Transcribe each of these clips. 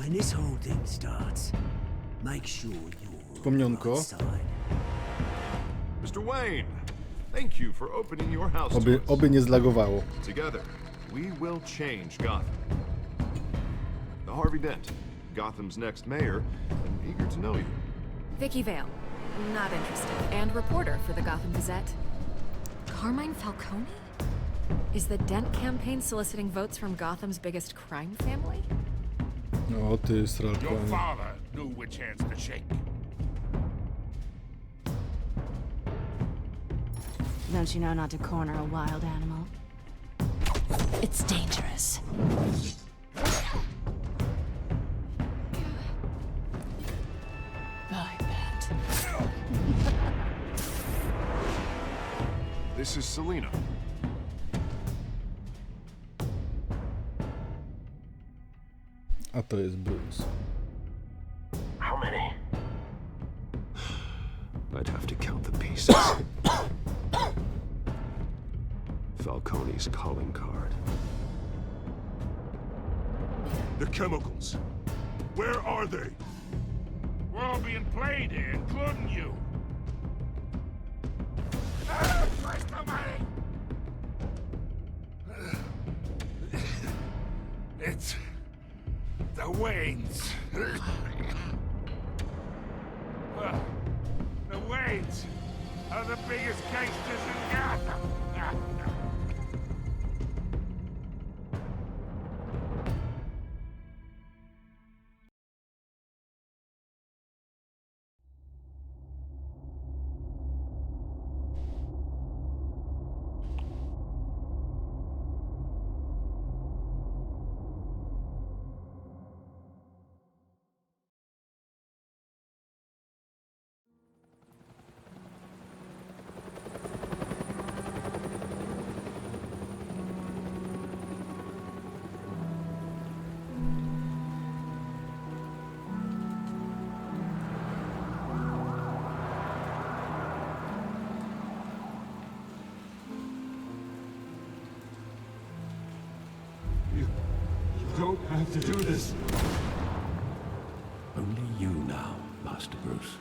when this whole thing starts, make sure you're on the Wspomnianko. right side. Mr. Wayne, thank you for opening your house to us. Oby nie zlagowało. Together, we will change Gotham. The Harvey Dent, Gotham's next mayor, and eager to know you. Vicky Vale. Not interested. And reporter for the Gotham Gazette. Carmine Falcone? Is the Dent campaign soliciting votes from Gotham's biggest crime family? O ty, Your Stralkanie. father knew which hands to shake. Don't you know not to corner a wild animal? It's dangerous. I bet. This is Selina. A to jest Bruce. How many? I'd have to count the pieces. Falcone's calling card. The chemicals. Where are they? We're all being played here, including you. Where's the money? It's the Waynes. The Waynes are the biggest gangsters in Gotham. Don't have to do this. Only you now, Master Bruce.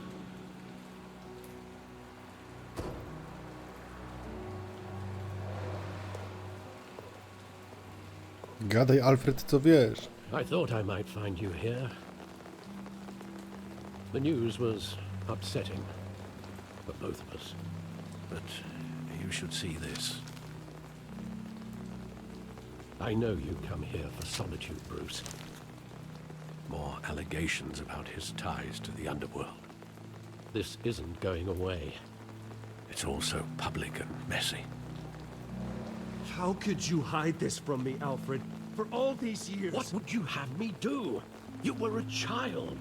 Gadaj, Alfred, co wiesz. I thought I might find you here. The news was upsetting for both of us. But you should see this. I know you come here for solitude, Bruce. More allegations about his ties to the underworld. This isn't going away. It's all so public and messy. How could you hide this from me, Alfred? For all these years. What would you have me do? You were a child.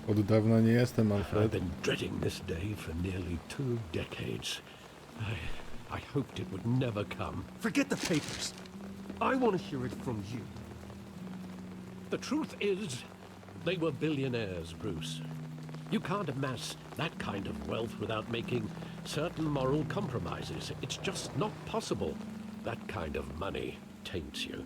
Od dawna nie jestem I've Alfred. been dreading this day for nearly 2 decades. I hoped it would never come. Forget the papers. I want to hear it from you. The truth is, they were billionaires, Bruce. You can't amass that kind of wealth without making certain moral compromises. It's just not possible. That kind of money taints you.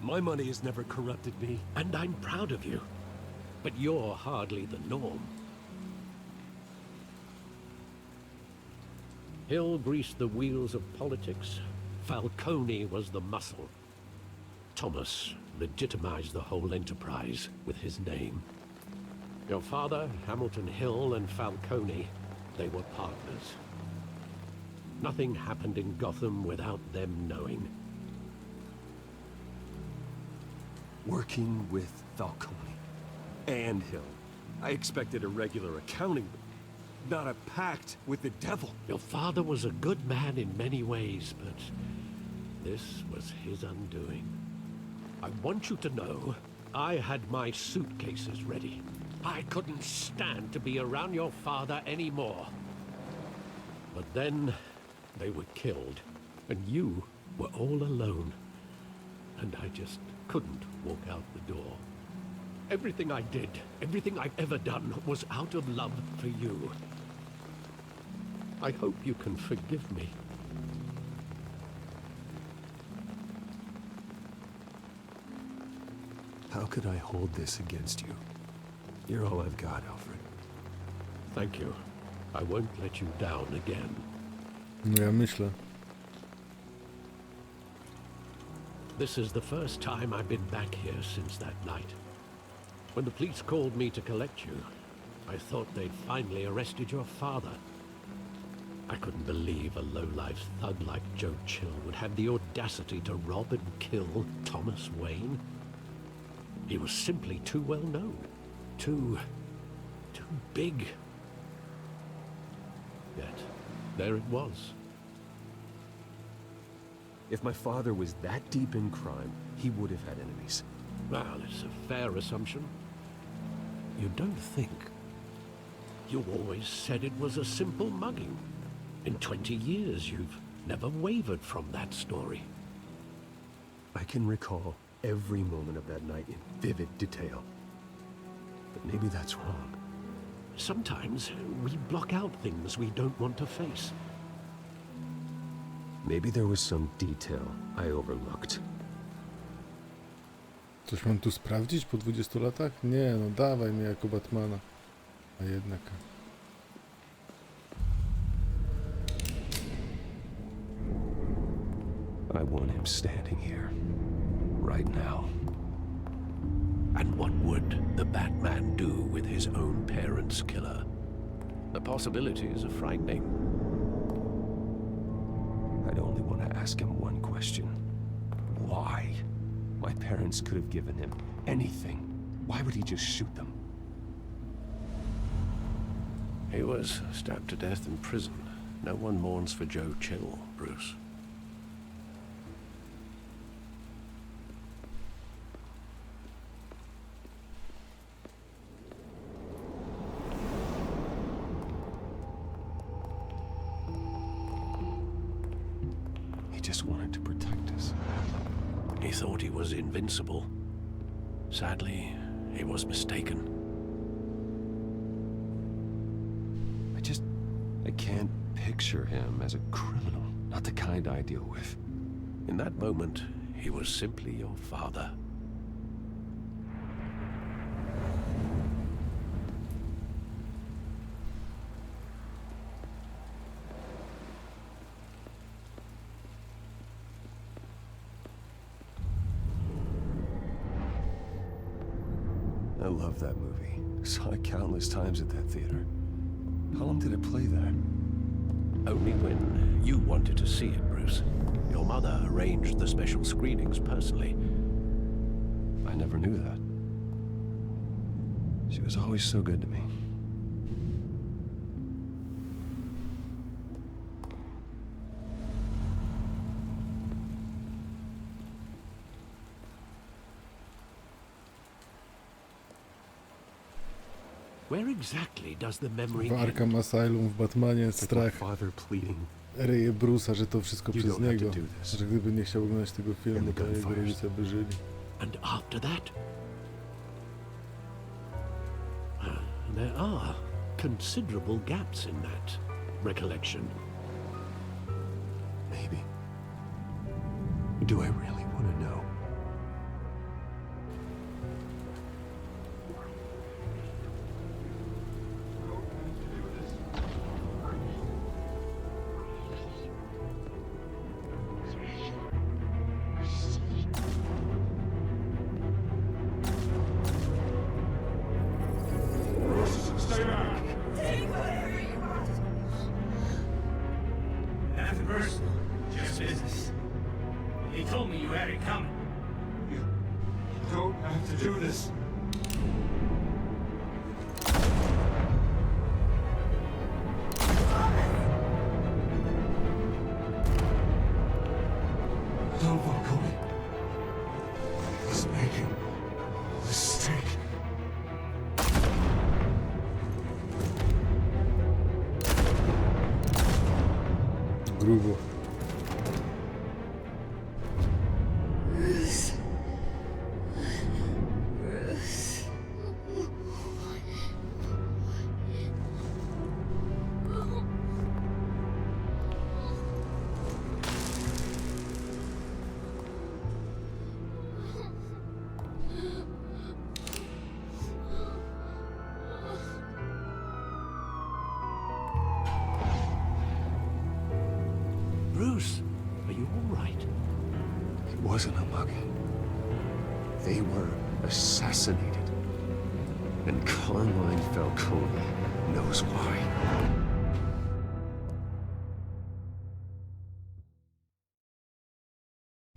My money has never corrupted me. And I'm proud of you. But you're hardly the norm. Hill greased the wheels of politics. Falcone was the muscle. Thomas legitimized the whole enterprise with his name. Your father, Hamilton Hill, and Falcone, they were partners. Nothing happened in Gotham without them knowing. Working with Falcone and Hill. I expected a regular accounting, not a pact with the devil. Your father was a good man in many ways, but this was his undoing. I want you to know, I had my suitcases ready. I couldn't stand to be around your father anymore. But then, they were killed, and you were all alone. And I just couldn't walk out the door. Everything I did, everything I've ever done, was out of love for you. I hope you can forgive me. How could I hold this against you? You're all I've got, Alfred. Thank you. I won't let you down again. No ja myślę. This is the first time I've been back here since that night. When the police called me to collect you, I thought they'd finally arrested your father. I couldn't believe a low-life thug like Joe Chill would have the audacity to rob and kill Thomas Wayne. He was simply too well known. Too big. Yet, there it was. If my father was that deep in crime, he would have had enemies. Well, it's a fair assumption. You don't think? You always said it was a simple mugging. In 20 years, you've never wavered from that story. I can recall every moment of that night in vivid detail. But maybe that's wrong. Sometimes we block out things we don't want to face. Maybe there was some detail I overlooked. Coś mam tu sprawdzić po 20 latach? Nie, no dawaj mnie jako Batmana. A jednak... I want him standing here. Right now. And what would the Batman do with his own parents' killer? The possibilities are frightening. I'd only want to ask him one question. Why? My parents could have given him anything. Why would he just shoot them? He was stabbed to death in prison. No one mourns for Joe Chill, Bruce. He just wanted to protect us. He thought he was invincible. Sadly, he was mistaken. I can't picture him as a criminal. Not the kind I deal with. In that moment, he was simply your father. I love that movie. Saw it countless times at that theater. How long did it play there? Only when you wanted to see it, Bruce. Your mother arranged the special screenings personally. I never knew that. She was always so good to me. Where exactly does the memory W Arkham Asylum, w Batmanie It's like my strach father pleading. ryje Bruce'a, że to wszystko You przez don't have niego. to do this. Że gdyby nie chciał oglądać tego filmu, And the to jego gunfires. rodzice by żyli. And after that? There are considerable gaps in that recollection. Maybe. Do I really want to know? Stay back! Nothing personal, just business. He told me you had it coming. You don't have to do this. Don't walk away. He's making a mistake. Grubo. wasn't a mugging. They were assassinated. And Carmine Falcone knows why.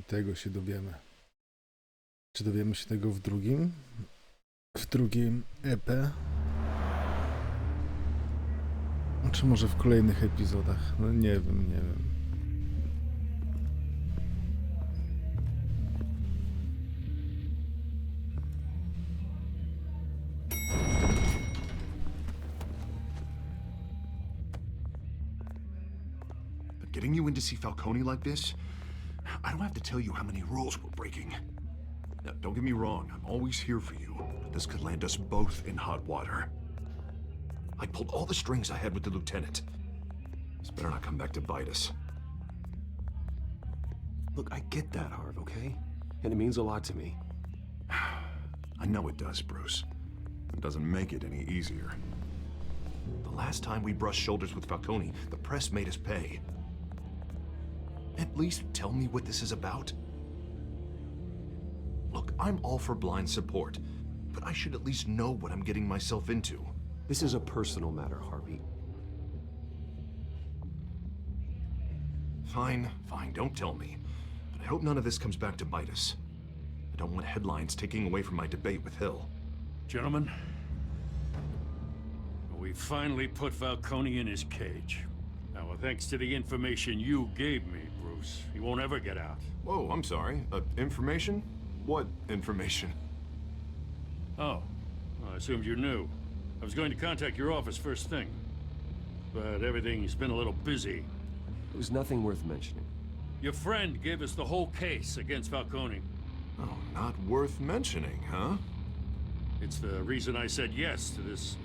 Tego się dowiemy. Czy dowiemy się tego w drugim? W drugim EP? Czy może w kolejnych epizodach? No nie wiem, nie wiem. But getting you in to see Falcone like this, I don't have to tell you how many rules we're breaking. Now, don't get me wrong, I'm always here for you, but this could land us both in hot water. I pulled all the strings I had with the lieutenant. This better not come back to bite us. Look, I get that, Harv, okay? And it means a lot to me. I know it does, Bruce. It doesn't make it any easier. The last time we brushed shoulders with Falcone, the press made us pay. At least tell me what this is about. Look, I'm all for blind support, but I should at least know what I'm getting myself into. This is a personal matter, Harvey. Fine, fine, don't tell me. But I hope none of this comes back to bite us. I don't want headlines taking away from my debate with Hill. Gentlemen, we finally put Falcone in his cage. Now, thanks to the information you gave me, Bruce, he won't ever get out. Whoa, I'm sorry. Information? What information? Oh, well, I assumed you knew. I was going to contact your office first thing, but everything's been a little busy. It was nothing worth mentioning. Your friend gave us the whole case against Falcone. Oh, not worth mentioning, huh? It's the reason I said yes to this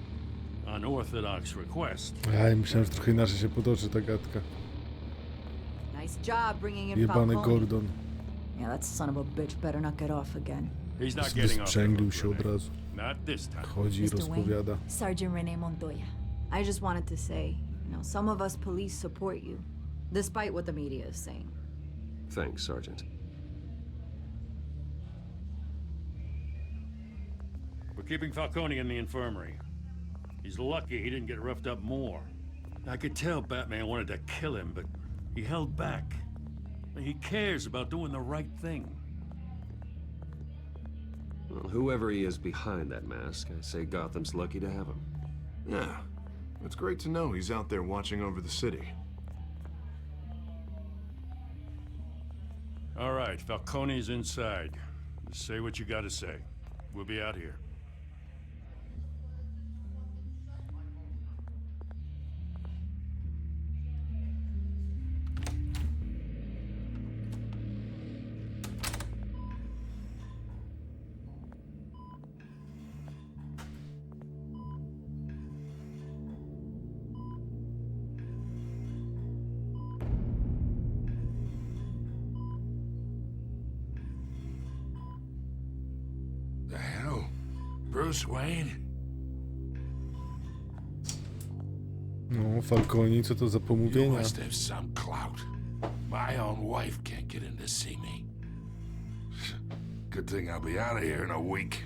unorthodox request. Aj, myślałem, że trochę inaczej się potoczy ta gadka. Nice job bringing in Jebany Falcone. Gordon. Yeah, that son of a bitch better not get off again. He's not getting off. Wysprzęglił się od razu. Not this time. Chodzi i rozpowiada. Sergeant Rene Montoya. I just wanted to say, some of us police support you, despite what the media is saying. Thanks, Sergeant. We're keeping Falcone in the infirmary. He's lucky he didn't get roughed up more. I could tell Batman wanted to kill him, but he held back. He cares about doing the right thing. Well, whoever he is behind that mask, I say Gotham's lucky to have him. Yeah. It's great to know he's out there watching over the city. All right, Falcone's inside. Just say what you gotta say. We'll be out here. The hell? Bruce Wayne? No, Falcone, co to za You pomówienia? must have some clout. My own wife can't get in to see me. Good thing I'll be out of here in a week.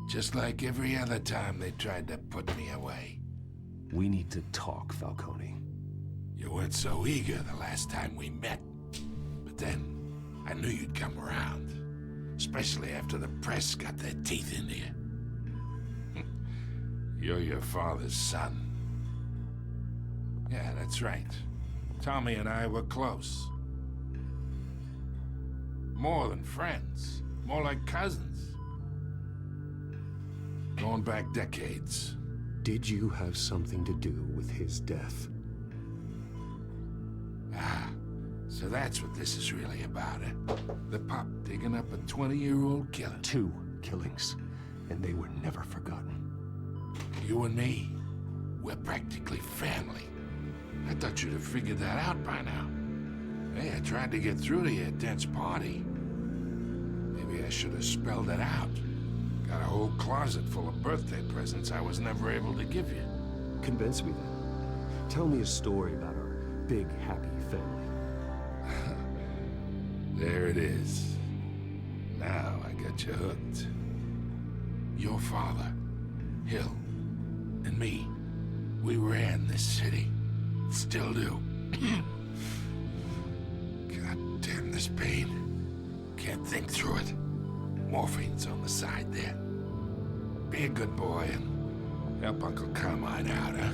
Just like every other time they tried to put me away. We need to talk, Falcone. You weren't so eager the last time we met. But then, I knew you'd come around. Especially after the press got their teeth into you. You're your father's son. Yeah, that's right. Tommy and I were close. More than friends. More like cousins. Going back decades. Did you have something to do with his death? Ah, so that's what this is really about, eh? The pup digging up a 20-year-old killer. 2 killings, and they were never forgotten. You and me, we're practically family. I thought you'd have figured that out by now. Hey, I tried to get through to you at Dent's party. Maybe I should have spelled it out. Got a whole closet full of birthday presents I was never able to give you. Convince me then. Tell me a story about our big, happy family. There it is. Now I got you hooked. Your father, Hill, and me, we ran this city. Still do. God damn this pain. Can't think through it. Morphine's on the side there. Be a good boy and help Uncle Carmine out, huh?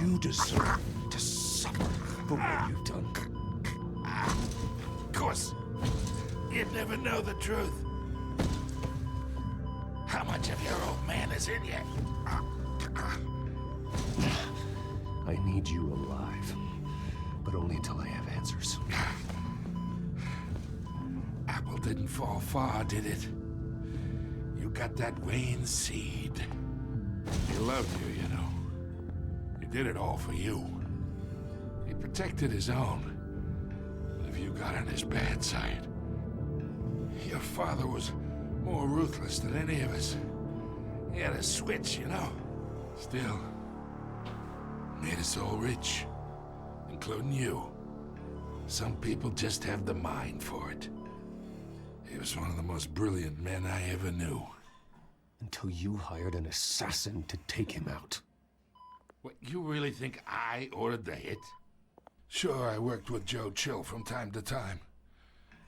You deserve to suffer for what you've done. Of course, you'd never know the truth. How much of your old man is in you? I need you alive, but only until I have answers. Apple didn't fall far, did it? You got that Wayne seed. He loved you, you know. He did it all for you. He protected his own. But if you got on his bad side, your father was more ruthless than any of us. He had a switch, you know. Still, made us all rich, including you. Some people just have the mind for it. He was one of the most brilliant men I ever knew. Until you hired an assassin to take him out. What, you really think I ordered the hit? Sure, I worked with Joe Chill from time to time.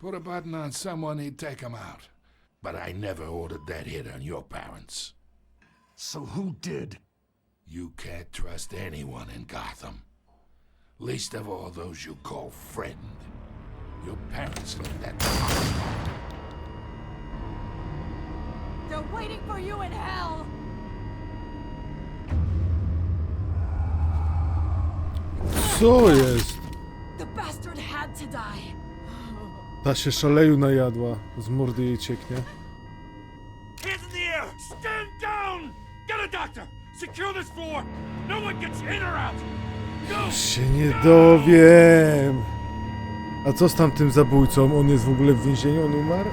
Put a button on someone, he'd take him out. But I never ordered that hit on your parents. So who did? You can't trust anyone in Gotham. Least of all those you call friend. Your parents looked at me. They're waiting for you in hell! Co jest? The bastard had to die. Ta się szaleju najadła. Z mordy jej cieknie. Hands in the air! Stand down! Get a doctor! Secure this floor! No one gets in or out! Go! Się nie dowiem. A co z tamtym zabójcą? On jest w ogóle w więzieniu? On umarł?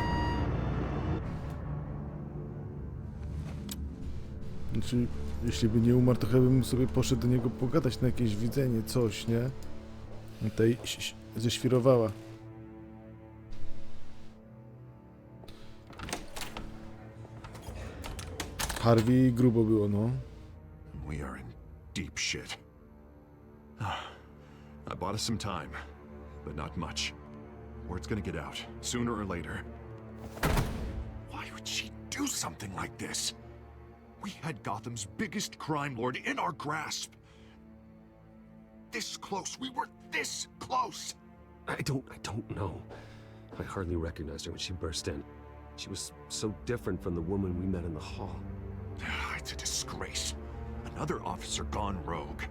Znaczy, jeśli by nie umarł, to chyba bym sobie poszedł do niego pogadać na jakieś widzenie, coś, nie? Tutaj ześwirowała. Harvey grubo było, no. We are in deep shit. I bought us some time, but not much. Word's gonna get out, sooner or later. Why would she do something like this? We had Gotham's biggest crime lord in our grasp. This close, we were this close! I don't know. I hardly recognized her when she burst in. She was so different from the woman we met in the hall. It's a disgrace. Another officer gone rogue.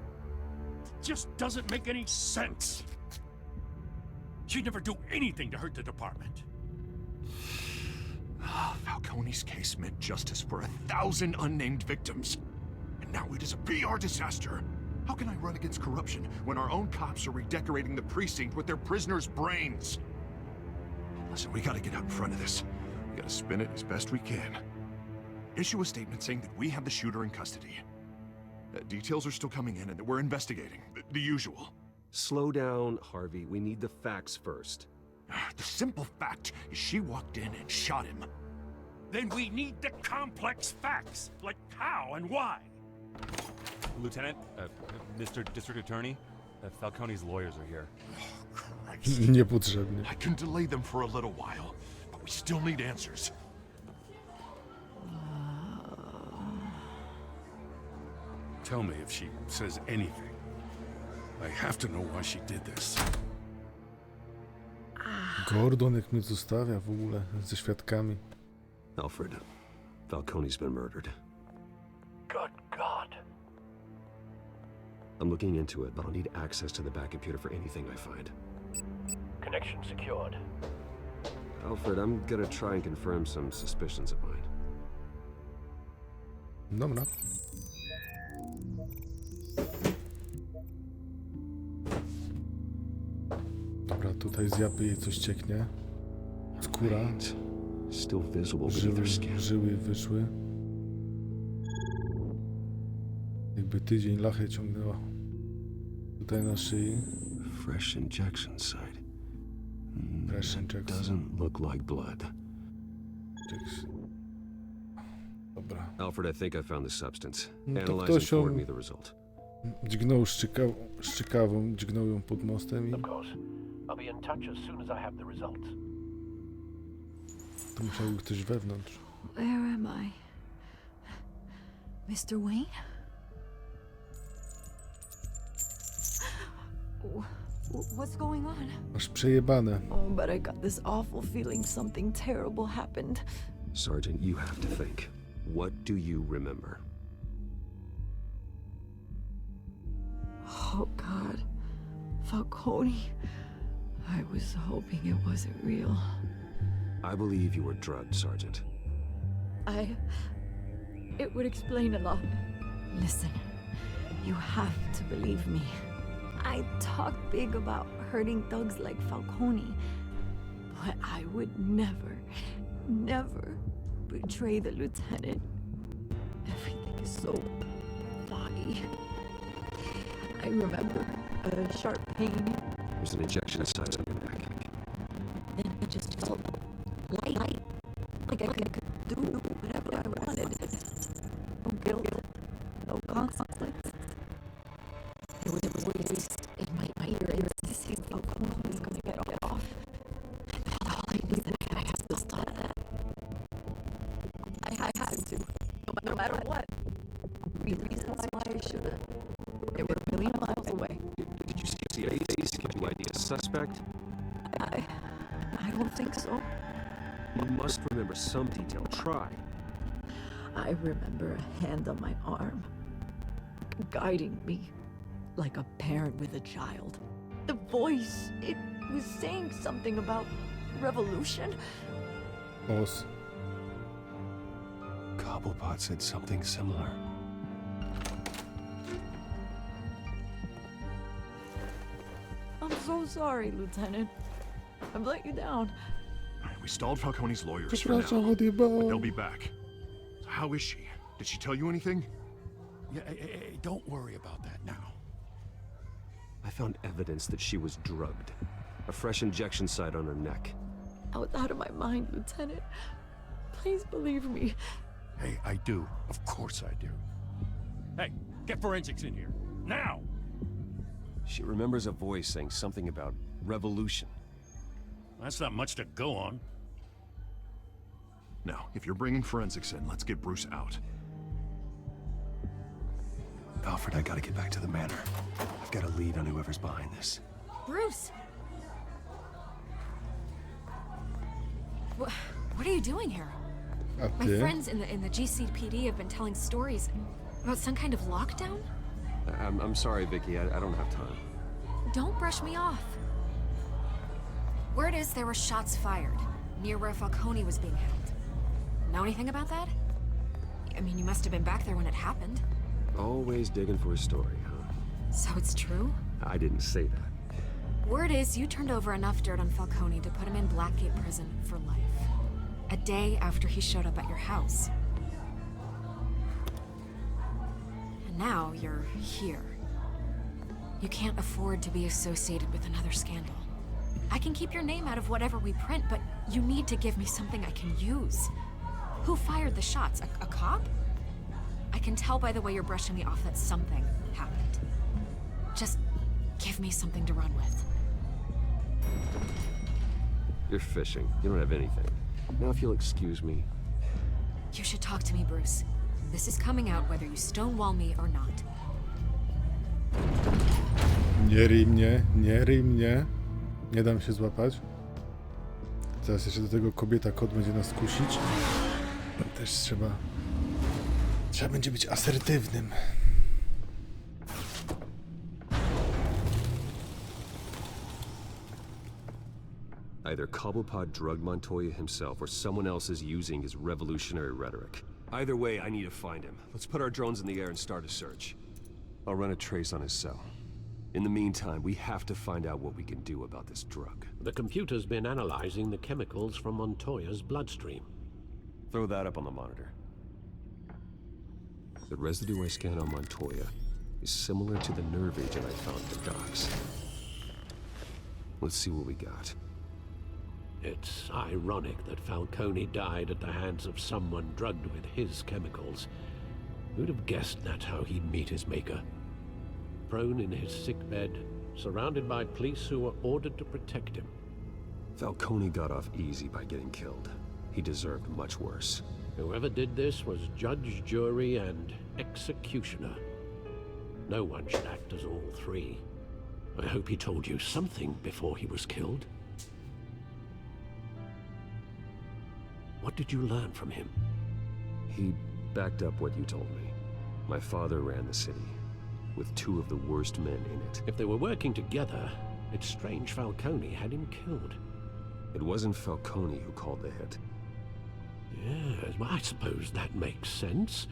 Just doesn't make any sense. She'd never do anything to hurt the department. Falcone's case meant justice for 1,000 unnamed victims. And now it is a PR disaster. How can I run against corruption when our own cops are redecorating the precinct with their prisoners' brains? Listen, we gotta get out in front of this. We gotta spin it as best we can. Issue a statement saying that we have the shooter in custody. Details are still coming in and that we're investigating. The usual. Slow down, Harvey. We need the facts first. The simple fact is she walked in and shot him. Then we need the complex facts, like how and why. Lieutenant, Mr. District Attorney, Falcone's lawyers are here. Niepotrzebnie. I can delay them for a little while, but we still need answers. Tell me if she says anything. I have to know why she did this. Gordon jak mnie zostawia w ogóle ze świadkami. Alfred, Falcone's been murdered. Good God. I'm looking into it, but I'll need access to the back computer for anything I find. Connection secured. Alfred, I'm gonna try and confirm some suspicions of mine. Dobra. tutaj z japy jej coś cieknie. Skóra. Veins still visible beneath her skin. Żyły wyszły. Jakby tydzień lachę ciągnęła. Tutaj na szyi. Fresh injection site. Fresh injection. Doesn't look like blood. Dobra. Alfred, I think I found the substance. No to Analyzing ktoś ją forwarded me the result. dźgnął szczykawą, dźgnął ją pod mostem i Of course. I'll be in touch as soon as I have the results. to musiał być ktoś wewnątrz. Where am I? Mr. Wayne? What's going on? Masz przejebane. Oh, but I got this awful feeling something terrible happened. Sergeant, you have to think. What do you remember? Oh, God. Falcone. I was hoping it wasn't real. I believe you were drugged, Sergeant. It would explain a lot. Listen, you have to believe me. I talk big about hurting thugs like Falcone, but I would never, never betray the lieutenant. Everything is so foggy. I remember a sharp pain. There's an injection site on your neck. Then it just felt light, like I could do whatever I wanted. No guilt, no consequence. There was a voice in my ear insisting Falcone was gonna get off. All I knew that I had to stop that. I had to, no matter what. Reasons why I should've. They were a million miles away. Did you see CACs? Give you ID a suspect? I don't think so. You must remember some detail. Try. I remember a hand on my arm, guiding me like a parent with a child. The voice, it was saying something about revolution. Os. Cobblepot said something similar. I'm so sorry, Lieutenant. I've let you down. We stalled Falcone's lawyers for now, Przepraszam, but they'll odjebałem. be back. So how is she? Did she tell you anything? Yeah, hey, don't worry about that now. I found evidence that she was drugged. A fresh injection site on her neck. I was out of my mind, Lieutenant. Please believe me. Hey, I do. Of course I do. Hey, get forensics in here. Now! She remembers a voice saying something about revolution. That's not much to go on. Now, if you're bringing forensics in, let's get Bruce out. Alfred, I gotta get back to the manor. I've got a lead on whoever's behind this. Bruce! What are you doing here? A My ty? friends in the GCPD have been telling stories about some kind of lockdown? I'm sorry, Vicky. I don't have time. Don't brush me off. Word is there were shots fired near where Falcone was being held. Know anything about that? I mean, you must have been back there when it happened. Always digging for a story, huh? So it's true? I didn't say that. Word is you turned over enough dirt on Falcone to put him in Blackgate Prison for life. A day after he showed up at your house. And now you're here. You can't afford to be associated with another scandal. I can keep your name out of whatever we print, but you need to give me something I can use. Who fired the shots? A cop? I can tell by the way you're brushing me off that something happened. Just give me something to run with. You're fishing. You don't have anything. Now, if you'll excuse me. You should talk to me, Bruce. This is coming out whether you stonewall me or not. Nie ryj mnie, nie ryj mnie. Nie dam się złapać. Zaraz jeszcze do tego kobieta kot będzie nas kusić. Też trzeba będzie być asertywnym. Either Cobblepot drugged Montoya himself or someone else is using his revolutionary rhetoric. Either way, I need to find him. Let's put our drones in the air and start a search. I'll run a trace on his cell. In the meantime, we have to find out what we can do about this drug. The computer's been analyzing the chemicals from Montoya's bloodstream. Throw that up on the monitor. The residue I scan on Montoya is similar to the nerve agent I found at the docks. Let's see what we got. It's ironic that Falcone died at the hands of someone drugged with his chemicals. Who'd have guessed that's how he'd meet his maker? Prone in his sickbed, surrounded by police who were ordered to protect him. Falcone got off easy by getting killed. He deserved much worse. Whoever did this was judge, jury, and executioner. No one should act as all three. I hope he told you something before he was killed. What did you learn from him? He backed up what you told me. My father ran the city, with two of the worst men in it. If they were working together, it's strange Falcone had him killed. It wasn't Falcone who called the hit. Yes, well, I suppose that makes sense.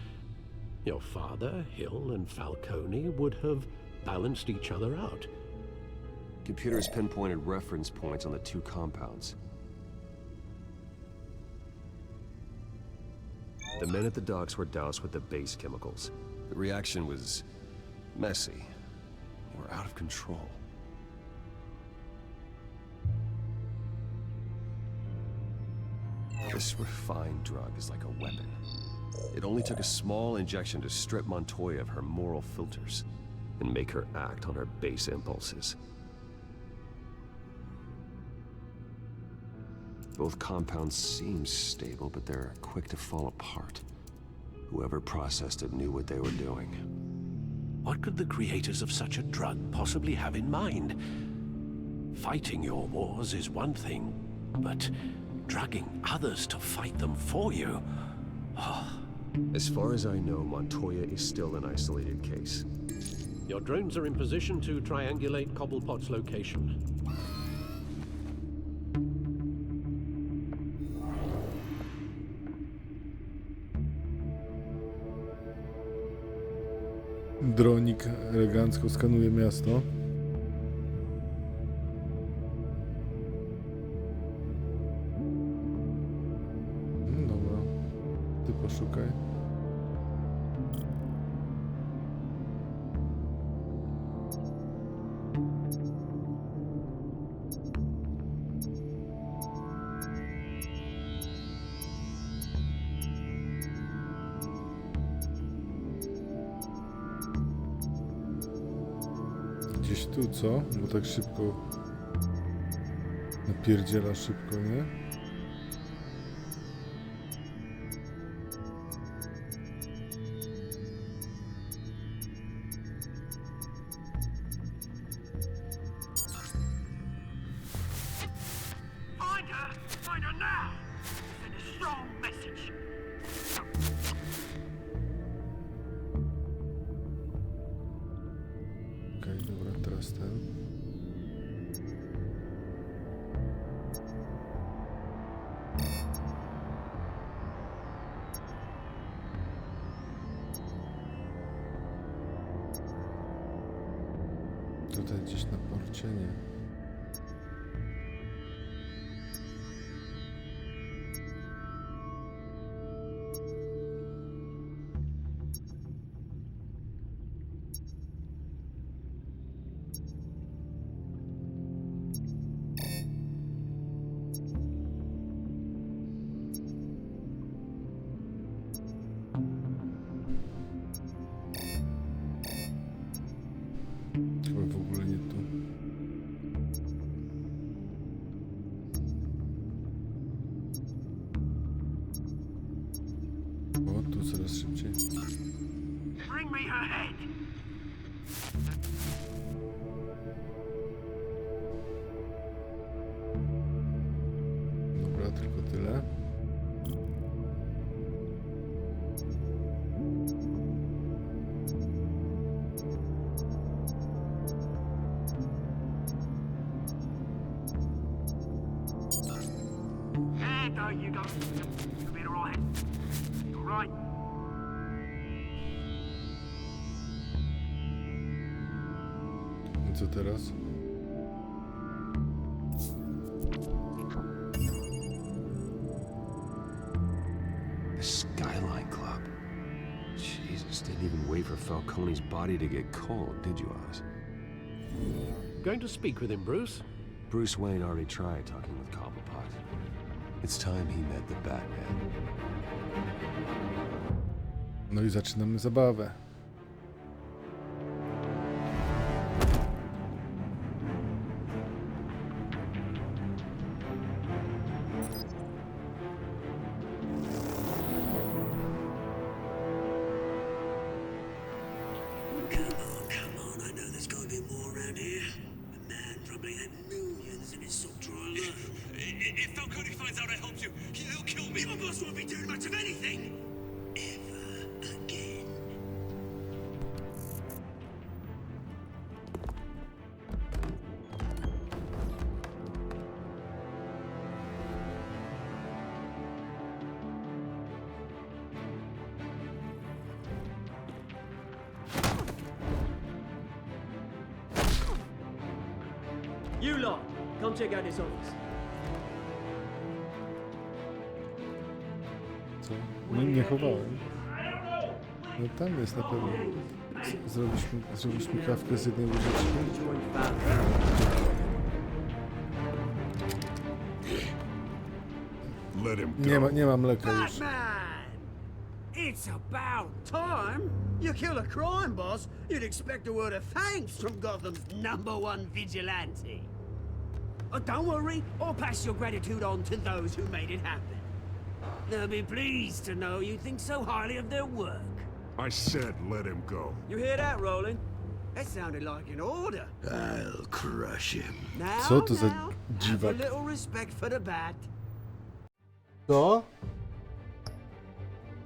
Your father, Hill, and Falcone would have balanced each other out. Computers pinpointed reference points on the two compounds. The men at the docks were doused with the base chemicals. The reaction was messy, or out of control. This refined drug is like a weapon. It only took a small injection to strip Montoya of her moral filters and make her act on her base impulses. Both compounds seem stable, but they're quick to fall apart. Whoever processed it knew what they were doing. What could the creators of such a drug possibly have in mind? Fighting your wars is one thing, but drugging others to fight them for you? As far as I know, Montoya is still an isolated case. Your drones are in position to triangulate Cobblepot's location. Dronik elegancko skanuje miasto. Dobra, ty poszukaj. Gdzieś tu, co? Bo tak szybko napierdziela szybko, nie? Find her now! Send a strong message. Okej, dobra, teraz ten. Tutaj gdzieś na porcie, nie? Chyba w ogóle nie tu. O, tu coraz szybciej. Bring me her head. Dobra, tylko tyle. There you go. You'll be alright. All right. co teraz? The Skyline Club. Jesus, didn't even wait for Falcone's body to get cold, did you, Oz? Going to speak with him, Bruce? Bruce Wayne already tried talking with Cobblepot. It's time he met the Batman. No i zaczynamy zabawę. Come on, I know there's gotta be more around here. The man probably had millions in his sock drawer alone. If Falcone finds out I helped you, he'll kill me. Your boss won't be doing much of anything. Ever again. You lot, come check out this office. Co? No nie chowałem. No tam jest na pewno. Zrobiliśmy kawkę z jednej łyżeczki. Let him go. Nie ma mleka już. Batman! It's about time! You kill a crime boss, you'd expect a word of thanks from Gotham's #1 vigilante. Oh, don't worry, I'll pass your gratitude on to those who made it happen. They'll be pleased to know you think so highly of their work. I said let him go. You hear that, Roland? That sounded like an order. I'll crush him. Now, Co to za now, have a dziwak? little respect for the bat. Co?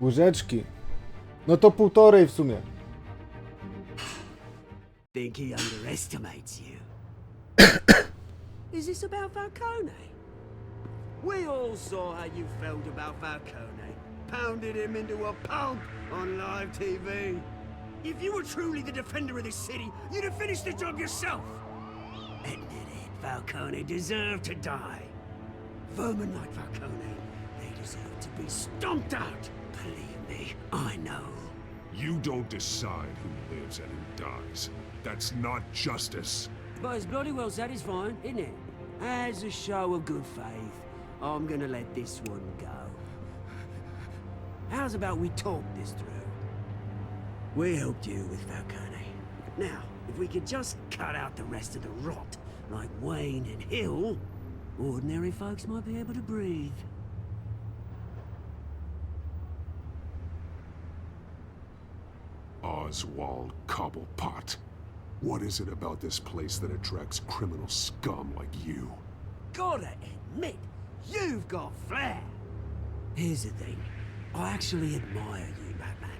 Łyżeczki. No to półtorej w sumie. Think he underestimates you. Is this about Falcone? We all saw how you felt about Falcone. Pounded him into a pulp on live TV. If you were truly the defender of this city, you'd have finished the job yourself. Admit it, Falcone deserved to die. Vermin like Falcone, they deserve to be stomped out. Believe me, I know. You don't decide who lives and who dies. That's not justice. But it's bloody well satisfying, isn't it? As a show of good faith, I'm gonna let this one go. How's about we talk this through? We helped you with Falcone. Now, if we could just cut out the rest of the rot, like Wayne and Hill, ordinary folks might be able to breathe. Oswald Cobblepot. What is it about this place that attracts criminal scum like you? Gotta admit, you've got flair. Here's the thing. I actually admire you, Batman.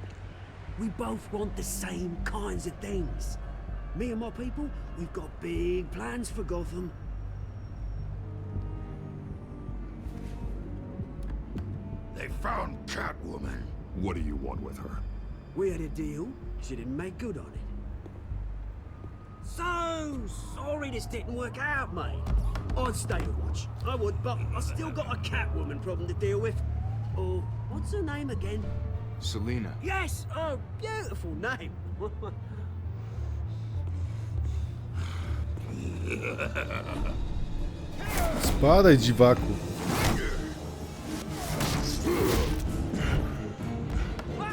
We both want the same kinds of things. Me and my people, we've got big plans for Gotham. They found Catwoman. What do you want with her? We had a deal. She didn't make good on it. So sorry this didn't work out, mate. I'd stay to watch. I would, but I still got a Catwoman problem to deal with. Oh, what's her name again? Selina. Yes! Oh, beautiful name. Spadaj, dziwaku.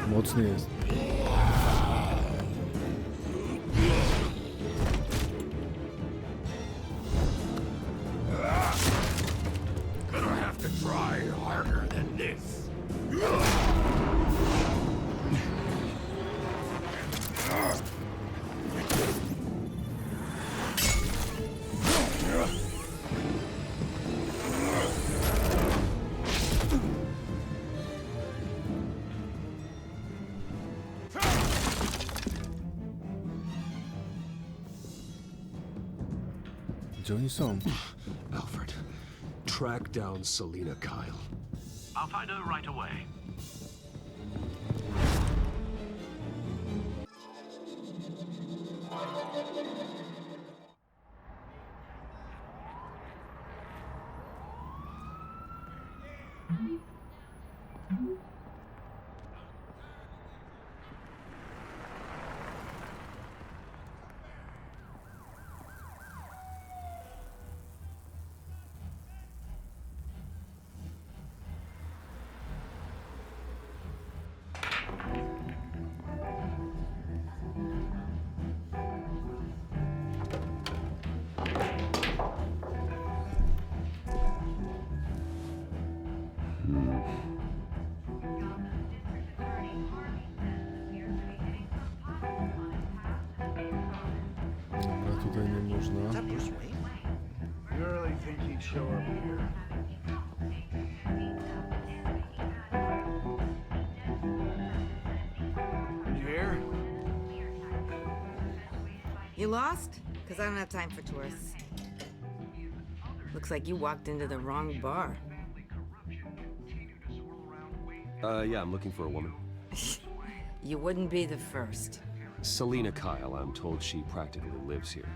Mocny jest. Gonna have to try harder than this. Gdzie oni są? Alfred, track down Selina Kyle. I'll find her right away. Tutaj nie można. You really think he'd show up here? You here? You lost? Because I don't have time for tourists. Looks like you walked into the wrong bar. Yeah, I'm looking for a woman. You wouldn't be the first. Selena Kyle, I'm told she practically lives here.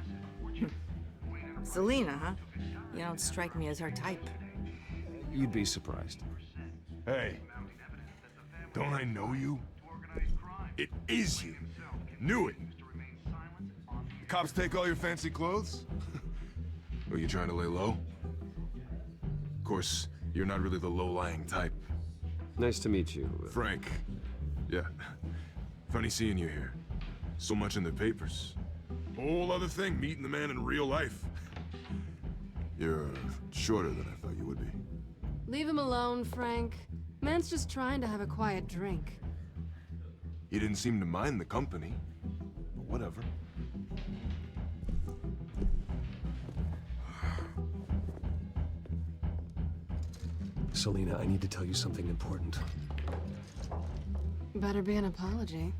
Selena, huh? You don't strike me as her type. You'd be surprised. Hey, don't I know you? It is you. Knew it. The cops take all your fancy clothes? Are you trying to lay low? Of course, you're not really the low-lying type. Nice to meet you. Frank. Yeah. Funny seeing you here. So much in the papers. Whole other thing, meeting the man in real life. You're shorter than I thought you would be. Leave him alone, Frank. Man's just trying to have a quiet drink. You didn't seem to mind the company. But whatever. Selena, I need to tell you something important. Better be an apology.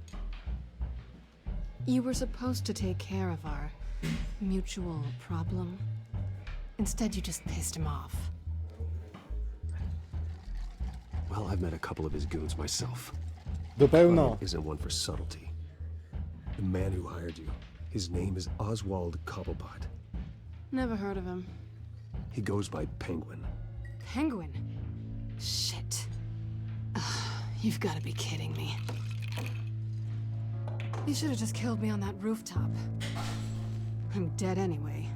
You were supposed to take care of our mutual problem. Instead, you just pissed him off. Well, I've met a couple of his goons myself. Do pełno. Ryan isn't one for subtlety. The man who hired you, his name is Oswald Cobblepot. Never heard of him. He goes by Penguin. Penguin? Shit. You've got to be kidding me. You should have just killed me on that rooftop. I'm dead anyway.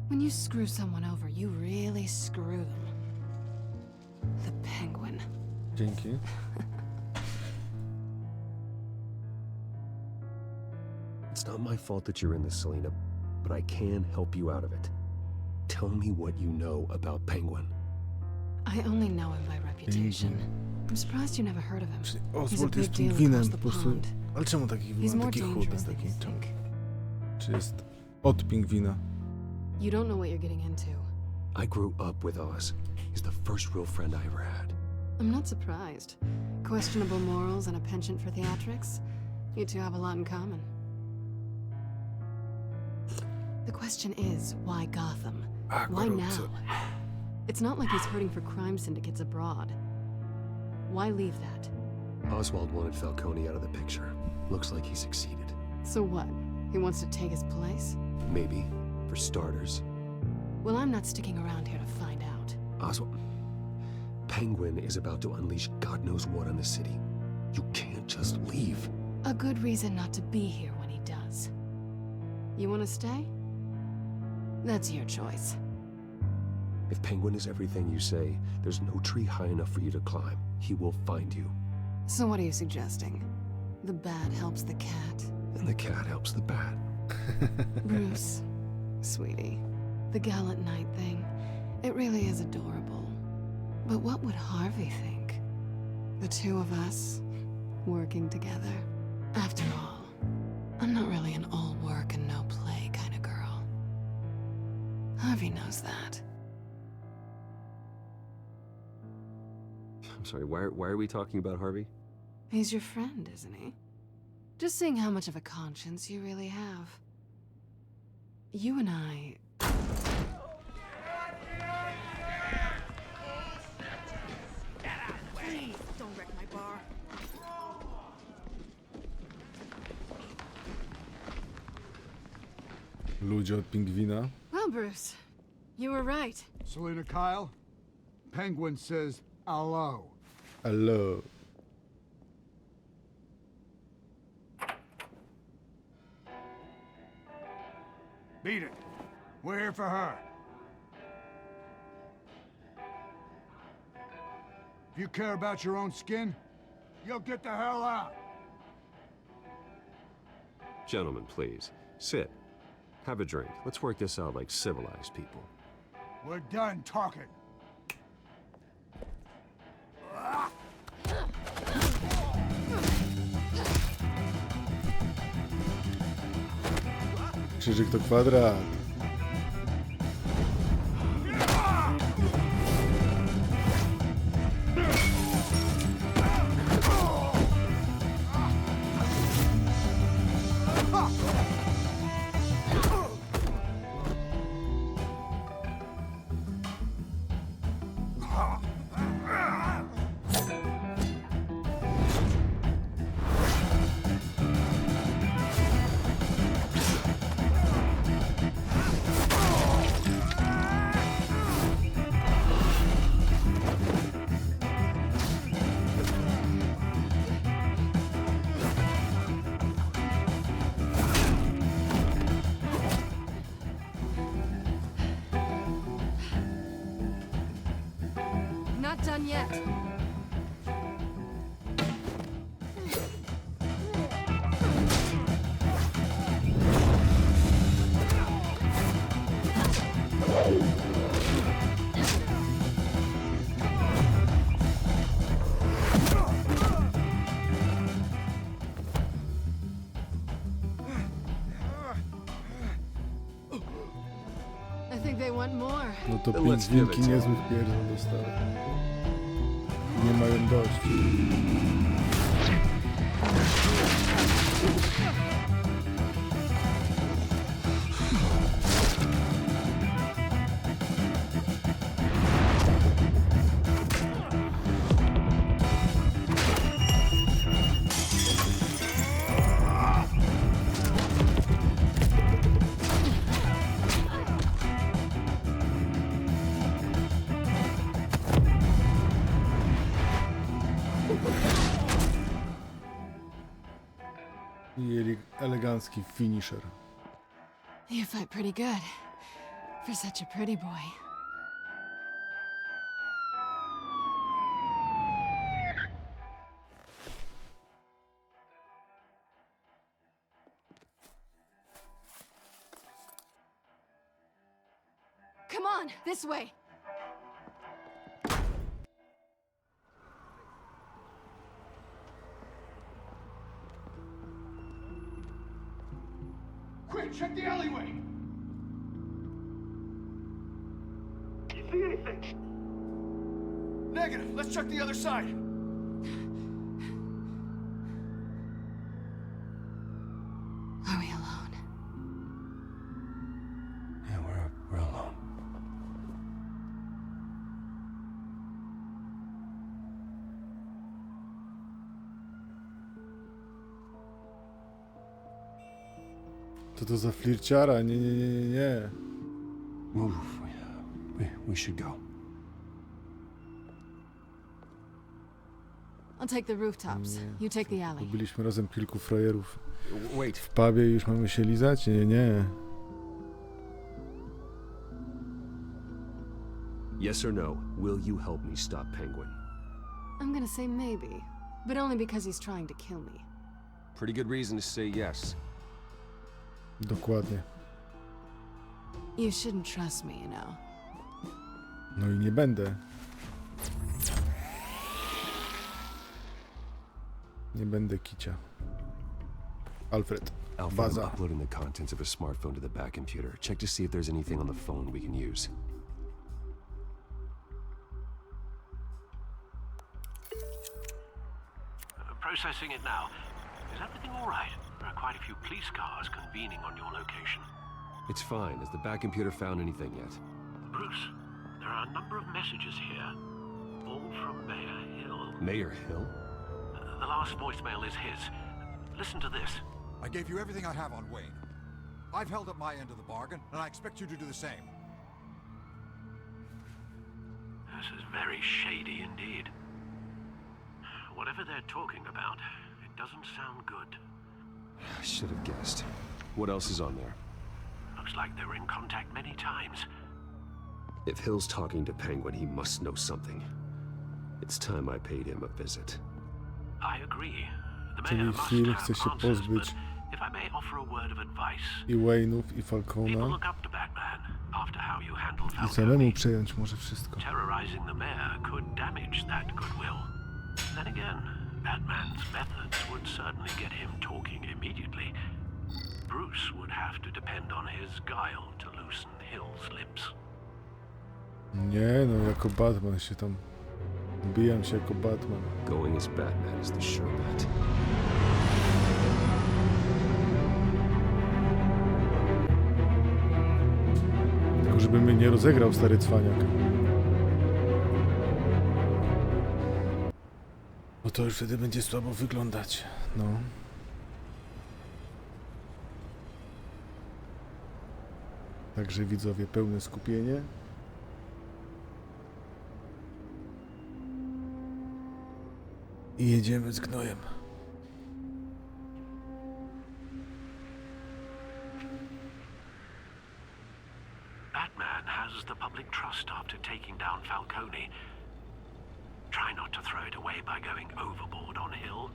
When you screw someone over, you really screw them. The Penguin. Dzięki. It's not my fault that you're in this, Selena, but I can help you out of it. Tell me what you know about Penguin. I only know him by reputation. I'm surprised you never heard of him. He's a Oswald big jest deal pingwinem across po the prostu. pond. Ale czemu taki He's wygląda, more taki chudy, dangerous than taki you czemu? think. Czy jest od pingwina? You don't know what you're getting into. I grew up with Oz. He's the first real friend I ever had. I'm not surprised. Questionable morals and a penchant for theatrics. You two have a lot in common. The question is, why Gotham? Why now? It's not like he's hurting for crime syndicates abroad. Why leave that? Oswald wanted Falcone out of the picture. Looks like he succeeded. So what? He wants to take his place? Maybe, for starters. Well, I'm not sticking around here to find out. Oswald... Penguin is about to unleash God knows what on the city. You can't just leave. A good reason not to be here when he does. You want to stay? That's your choice. If Penguin is everything you say, there's no tree high enough for you to climb. He will find you. So what are you suggesting? The bat helps the cat. And the cat helps the bat. Bruce, sweetie, the gallant knight thing, it really is adorable. But what would Harvey think? The two of us, working together. After all, I'm not really an all work and no play kind of girl. Harvey knows that. I'm sorry, why are we talking about Harvey? He's your friend, isn't he? Just seeing how much of a conscience you really have. You and I... Please, don't wreck my bar. Ludzie od pingwina. Well, Bruce, you were right. Selena Kyle? Penguin says hello. Hello. Beat it. We're here for her. If you care about your own skin, you'll get the hell out. Gentlemen, please. Sit. Have a drink. Let's work this out like civilized people. We're done talking. Krzyżyk to kwadrat. Not done yet. I think they want more. No to Then let's give pingwinki it to niezłych pierdol dostały. Nie mają dość. I elegancki finisher. You fight pretty good. For such a pretty boy. Come on, this way. Quick, check the alleyway! You see anything? Negative. Let's check the other side. Are we alone? Yeah, we're alone. To za flirciara? Nie. Move. We should go. I'll take the rooftops. You take the alley. Byliśmy razem kilku frajerów Wait. w pubie i już mamy się lizać? Nie. Yes or no, will you help me stop Penguin? I'm gonna say maybe, but only because he's trying to kill me. Pretty good reason to say yes. Dokładnie. You shouldn't trust me, you know. No i nie będę. Nie będę kicia. Alfred. Alfred, Baza. I'm uploading the contents of a smartphone to the back computer. Check to see if there's anything on the phone we can use. Processing it now. Is everything all right? There are quite a few police cars convening on your location. It's fine. Has the back computer found anything yet? Bruce, there are a number of messages here, all from Mayor Hill. Mayor Hill? The last voicemail is his. Listen to this. I gave you everything I have on Wayne. I've held up my end of the bargain, and I expect you to do the same. This is very shady indeed. Whatever they're talking about, it doesn't sound good. I should have guessed. What else is on there? Looks like they were in contact many times. If Hill's talking to Penguin, he must know something. It's time I paid him a visit. I agree. The Czyli mayor must Hill have chce się answers, pozbyć but if I may offer a word of advice, i Wayne'ów, i people Falcona look up to Batman after how you handled i Falcone. samemu przejąć może wszystko. Terrorizing the mayor could damage that goodwill. Then again, Batman's methods would certainly get him talking immediately. Bruce would have to depend on his guile to loosen Hill's lips. Nie, no jako Batman się tam... Bijam się jako Batman. Going as Batman is the sure bet. Tylko żeby mnie nie rozegrał stary cwaniak. Bo to już wtedy będzie słabo wyglądać. No. Także widzowie, pełne skupienie. I jedziemy z gnojem. Batman has the public trust after taking down Falcone. Try not to throw it away by going overboard on Hill.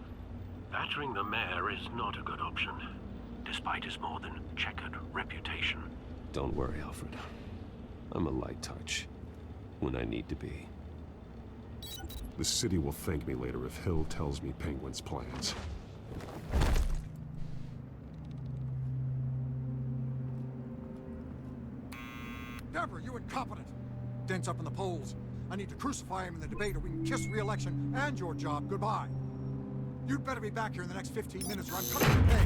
Battering the mayor is not a good option, despite his more than checkered reputation. Don't worry, Alfred. I'm a light touch when I need to be. The city will thank me later if Hill tells me Penguin's plans. Deborah, you incompetent! Dent's up in the polls. I need to crucify him in the debate or we can kiss re-election and your job goodbye. You'd better be back here in the next 15 minutes or I'm coming to pay.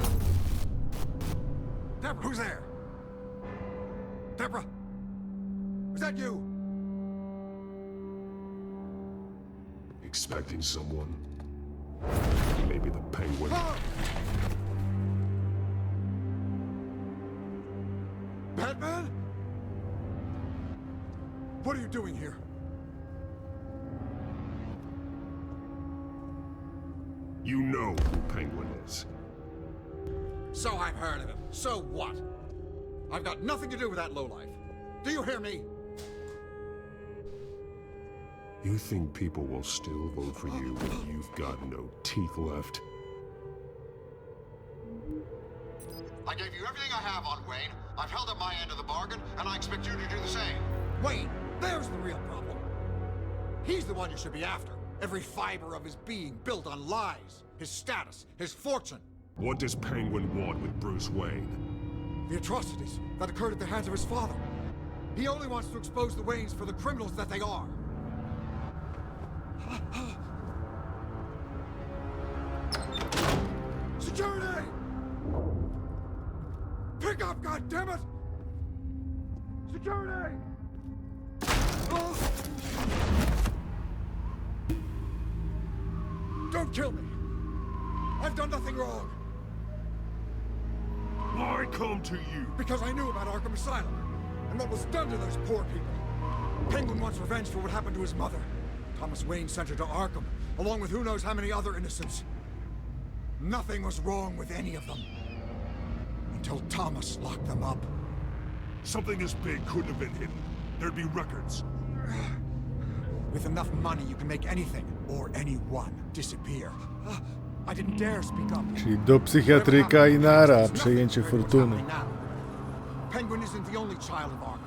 Deborah, who's there? Deborah? Was that you? Expecting someone? Maybe the Penguin. Oh! Batman? What are you doing here? You know who Penguin is. So I've heard of him. So what? I've got nothing to do with that lowlife. Do you hear me? You think people will still vote for you when you've got no teeth left? I gave you everything I have on Wayne. I've held up my end of the bargain, and I expect you to do the same. Wayne, there's the real problem. He's the one you should be after. Every fiber of his being built on lies, his status, his fortune. What does Penguin want with Bruce Wayne? The atrocities that occurred at the hands of his father. He only wants to expose the Waynes for the criminals that they are. Security! Pick up, goddammit! Security! Don't kill me! I've done nothing wrong! Why come to you? Because I knew about Arkham Asylum, and what was done to those poor people. Penguin wants revenge for what happened to his mother. Thomas Wayne sent her to Arkham, along with who knows how many other innocents. Nothing was wrong with any of them. Until Thomas locked them up. Something this big couldn't have been hidden. There'd be records. With enough money, you can make anything, or anyone, disappear. I didn't dare speak up. Czyli do psychiatryka i nara, przejęcie fortuny. Penguin isn't the only child of Arkham.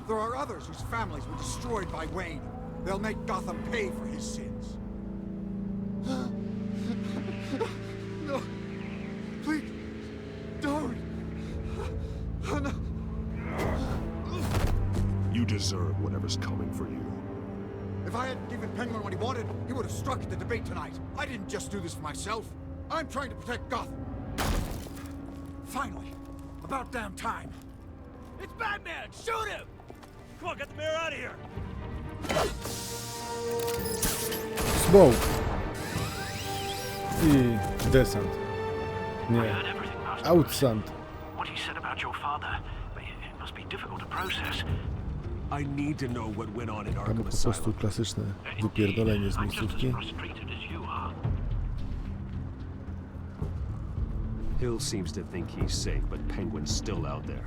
There are others whose families were destroyed by Wayne. They'll make Gotham pay for his sins. No. Please. Don't. Oh, no. You deserve whatever's coming for you. If I hadn't given Penguin what he wanted, he would have struck at the debate tonight. I didn't just do this for myself. I'm trying to protect Gotham. Finally. About damn time. It's Batman! Shoot him! Come on, get the mayor out of here! Smoke. I desant. Nie. Outsant. What he said about your father, it must be difficult to process. I need to know what went on in Tam Arkham po prostu Asylum. klasyczne wypierdolenie z I'm just as miejscówki. frustrated as you are. Hill seems to think he's safe, but Penguin's still out there.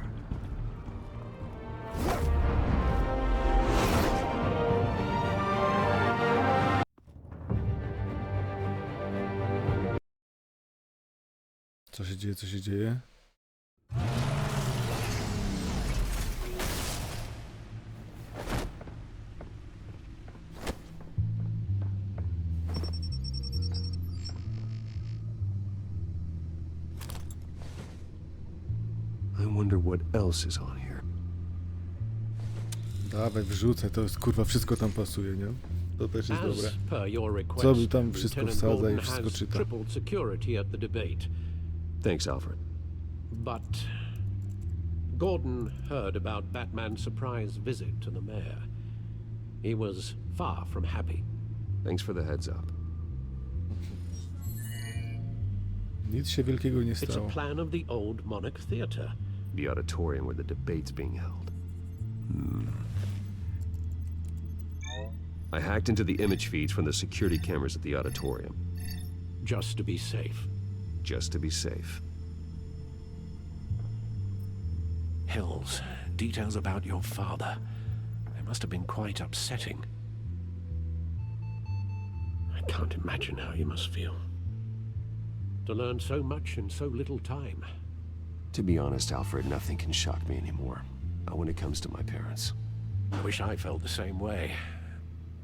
Co się dzieje, co się dzieje? wonder what else is on here. Dawaj, wrzucę, to jest kurwa, wszystko tam pasuje, nie? To też jest dobre. As per your request, Co by tam wszystko Lieutenant wsadza i Gordon wszystko has czyta. tripled security at the debate. Thanks, Alfred. But Gordon heard about Batman's surprise visit to the mayor. He was far from happy. Thanks for the heads up. Nic się wielkiego nie It's a stało. plan of the old Monarch Theatre. The auditorium where the debate's being held. I hacked into the image feeds from the security cameras at the auditorium. Just to be safe. Just to be safe. Hills, details about your father. They must have been quite upsetting. I can't imagine how you must feel. To learn so much in so little time. To be honest, Alfred, nothing can shock me anymore. Not when it comes to my parents. I wish I felt the same way.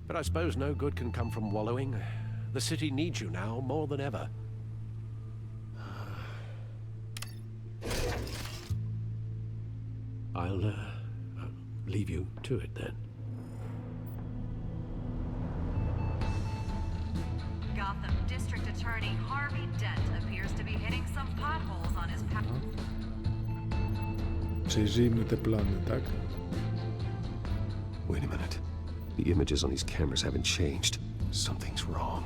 But I suppose no good can come from wallowing. The city needs you now more than ever. I'll leave you to it then. Gotham District Attorney Harvey Dent appears to be hitting some potholes on his path. Przejrzyjmy te plany, tak? Wait a minute. The images on these cameras haven't changed. Something's wrong.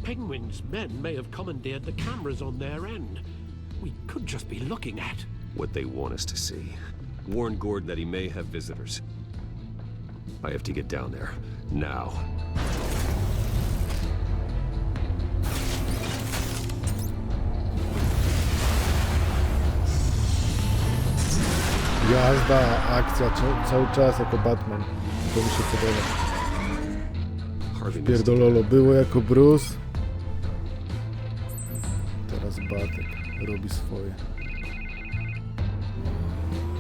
Penguin's men may have commandeered the cameras on their end. We could just be looking at What they want us to see. Warn Gordon that he may have visitors. I have to get down there. Now. Jazda, akcja, cały czas jako Batman. To mi się podoba. Harvey Pierdololo było jako Bruce. Teraz Batek robi swoje.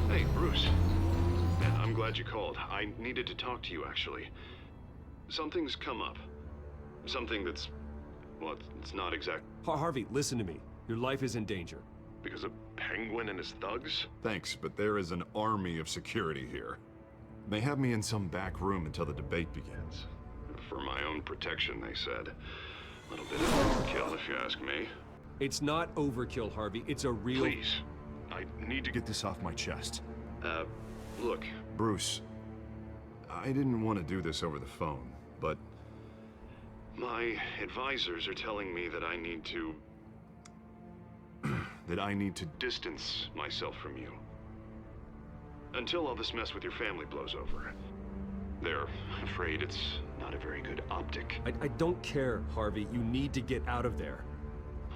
Hey, Bruce. Yeah, I'm glad you called. I needed to talk to you, actually. Something's come up. Something that's... well, it's not exact... Harvey, listen to me. Your life is in danger. Because of Penguin and his thugs? Thanks, but there is an army of security here. They have me in some back room until the debate begins. For my own protection, they said. A little bit of overkill, if you ask me. It's not overkill, Harvey. It's a real... Please. I need to get this off my chest. Look, Bruce. I didn't want to do this over the phone, but... my advisors are telling me that I need to... that I need to distance myself from you. Until all this mess with your family blows over. They're afraid it's not a very good optic. I don't care, Harvey. You need to get out of there.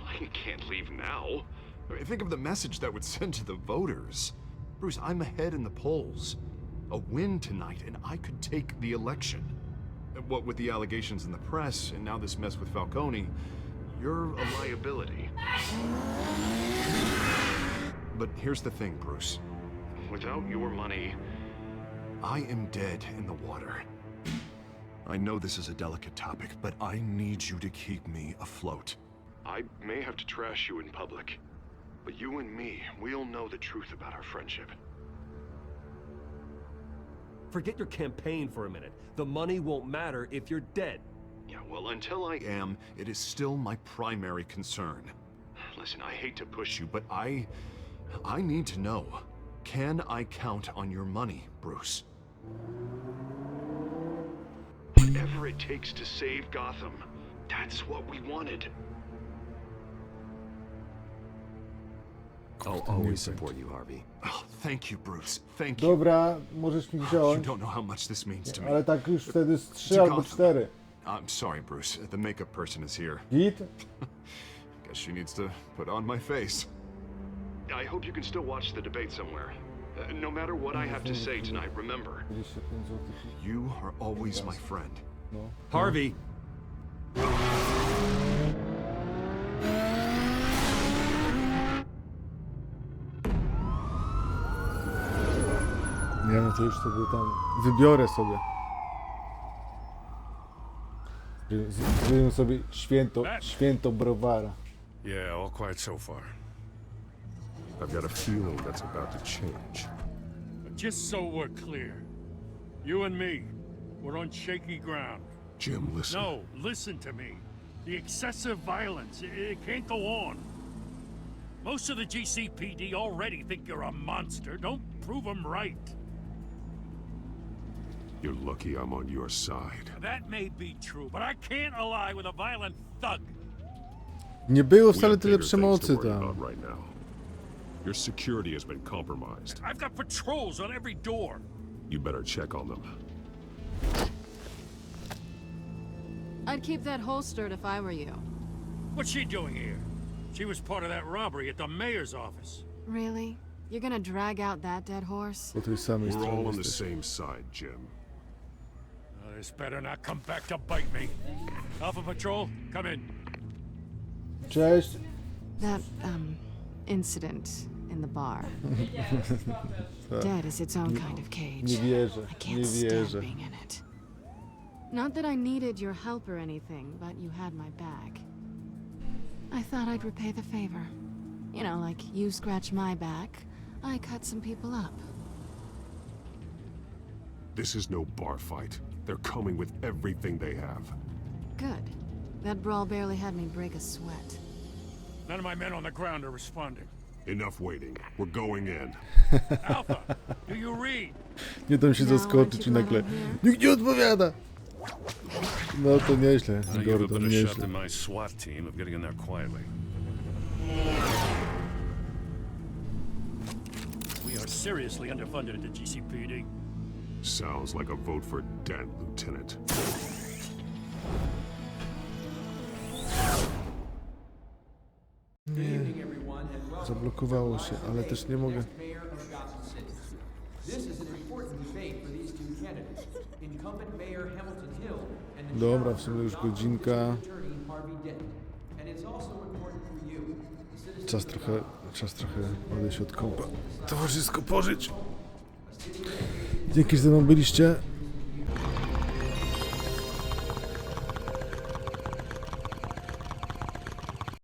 I can't leave now. I mean, think of the message that would send to the voters. Bruce, I'm ahead in the polls. A win tonight, and I could take the election. What with the allegations in the press, and now this mess with Falcone, you're a liability. But here's the thing, Bruce. Without your money, I am dead in the water. I know this is a delicate topic, but I need you to keep me afloat. I may have to trash you in public, but you and me, we'll know the truth about our friendship. Forget your campaign for a minute. The money won't matter if you're dead. Yeah, well, until I am, it is still my primary concern. Listen, I hate to push you, but I need to know. Can I count on your money, Bruce? Whatever it takes to save Gotham, that's what we wanted. I'll always support you, Harvey. Oh, thank you, Bruce. Thank you. Dobra, możesz mi You wziąć, don't know how much this means to me. ale tak już wtedy z 3 To albo Gotham. 4. I'm sorry, Bruce. The makeup person is here. Git? Guess she needs to put on my face. I hope you can still watch the debate somewhere. No matter what I have to say tonight, remember, 25 zł. you are always my friend. No. Harvey! Nie no, to już sobie tam wybiorę sobie. Zrobimy sobie święto browara. Yeah, all quiet so far. I've got a feeling that's about to change. Just so we're clear, you and me, we're on shaky ground. Jim, listen. No, listen to me. The excessive violence, it can't go on. Most of the GCPD already think you're a monster. Don't prove them right. You're lucky I'm on your side. That may be true, but I can't ally with a violent thug. Nie było We wcale have tyle bigger things przemocy to worry tam. about right now. Your security has been compromised. I've got patrols on every door. You better check on them. I'd keep that holstered if I were you. What's she doing here? She was part of that robbery at the mayor's office. Really? You're gonna drag out that dead horse? Po tej samej We're all stronie on the jesteś. same side, Jim. This better not come back to bite me. Alpha Patrol, come in. Cześć. That, incident in the bar. Tak. Dead is its own kind of cage. Nie wierzę, I can't nie stand wierzę. being in it. Not that I needed your help or anything, but you had my back. I thought I'd repay the favor. You know, like you scratch my back, I cut some people up. This is no bar fight. They're coming with everything they have. Good. That brawl barely had me break a sweat. None of my men on the ground are responding. Enough waiting. We're going in. Alpha, do you read? Nie dam się zaskoczyć i nagle nikt nie odpowiada. No to nieźle, I give a Gordon, better shot nieźle. than my SWAT team of getting in there quietly. We are seriously underfunded at the GCPD. Sounds like a vote for Dent, Lieutenant. Nie. Zablokowało się, ale też nie mogę. Dobra, w sumie już godzinka. Czas trochę odejść od kompa. Towarzysko pożyć. Dzięki, że ze mną byliście.